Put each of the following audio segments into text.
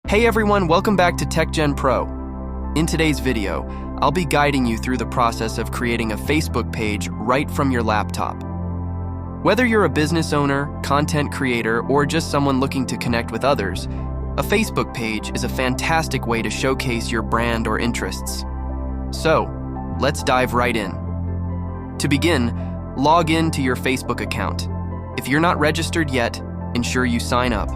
Hey everyone, welcome back to TechGen Pro. In today's video, I'll be guiding you through the process of creating a Facebook page right from your laptop. Whether you're a business owner, content creator, or just someone looking to connect with others, a Facebook page is a fantastic way to showcase your brand or interests. So, let's dive right in. To begin, log in to your Facebook account. If you're not registered yet, ensure you sign up.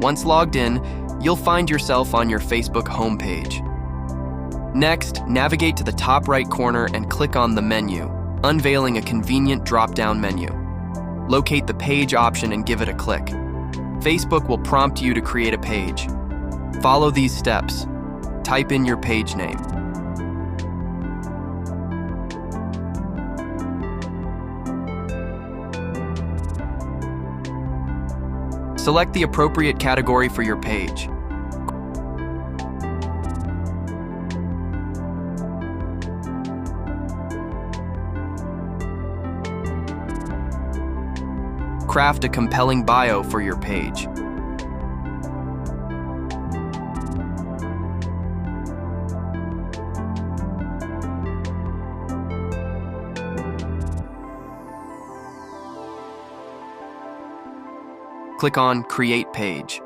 Once logged in, you'll find yourself on your Facebook homepage. Next, navigate to the top right corner and click on the menu, unveiling a convenient drop-down menu. Locate the page option and give it a click. Facebook will prompt you to create a page. Follow these steps. Type in your page name. Select the appropriate category for your page. Craft a compelling bio for your page. Click on Create Page.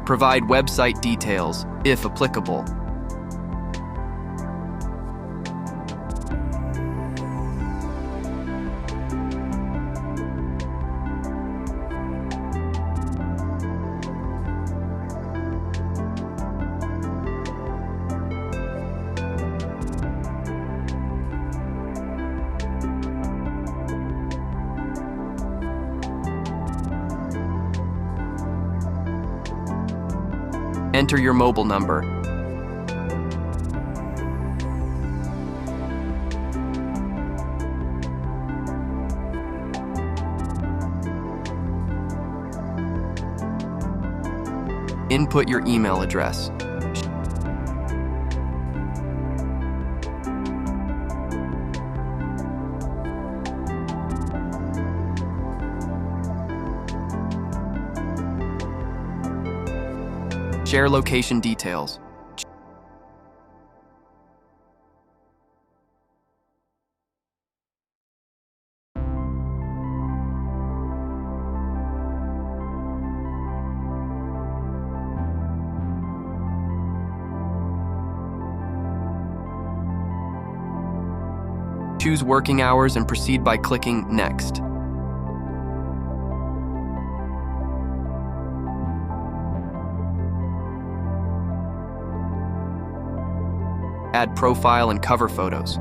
Provide website details, if applicable. Enter your mobile number. Input your email address. Share location details. Choose working hours and proceed by clicking Next. Add profile and cover photos.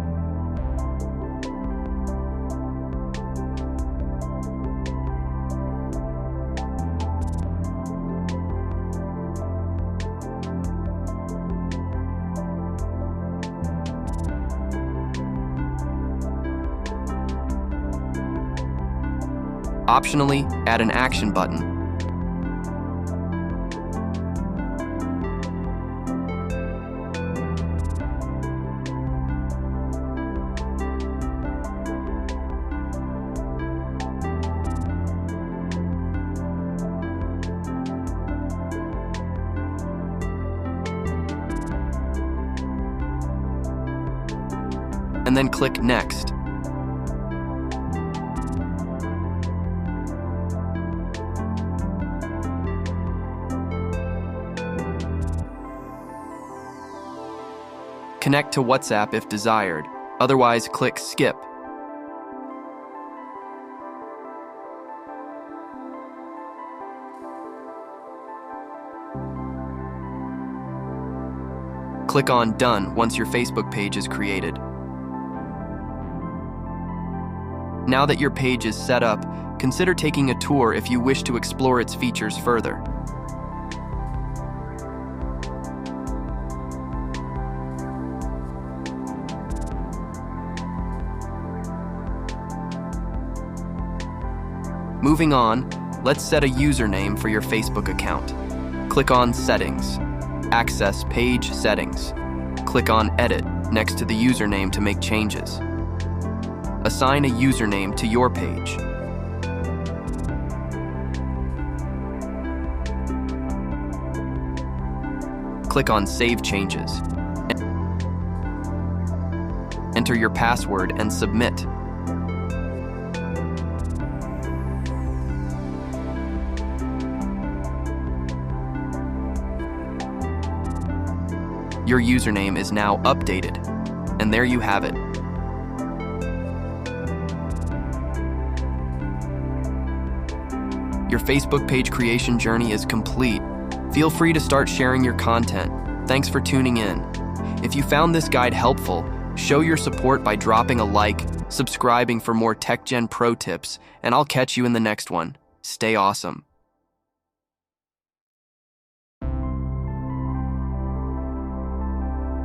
Optionally, add an action button. And then click Next. Connect to WhatsApp if desired, otherwise click Skip. Click on Done once your Facebook page is created. Now that your page is set up, consider taking a tour if you wish to explore its features further. Moving on, let's set a username for your Facebook account. Click on Settings. Access Page Settings. Click on Edit next to the username to make changes. Assign a username to your page. Click on Save Changes. Enter your password and submit. Your username is now updated, and there you have it. Your Facebook page creation journey is complete. Feel free to start sharing your content. Thanks for tuning in. If you found this guide helpful, show your support by dropping a like, subscribing for more TechGen Pro tips, and I'll catch you in the next one. Stay awesome.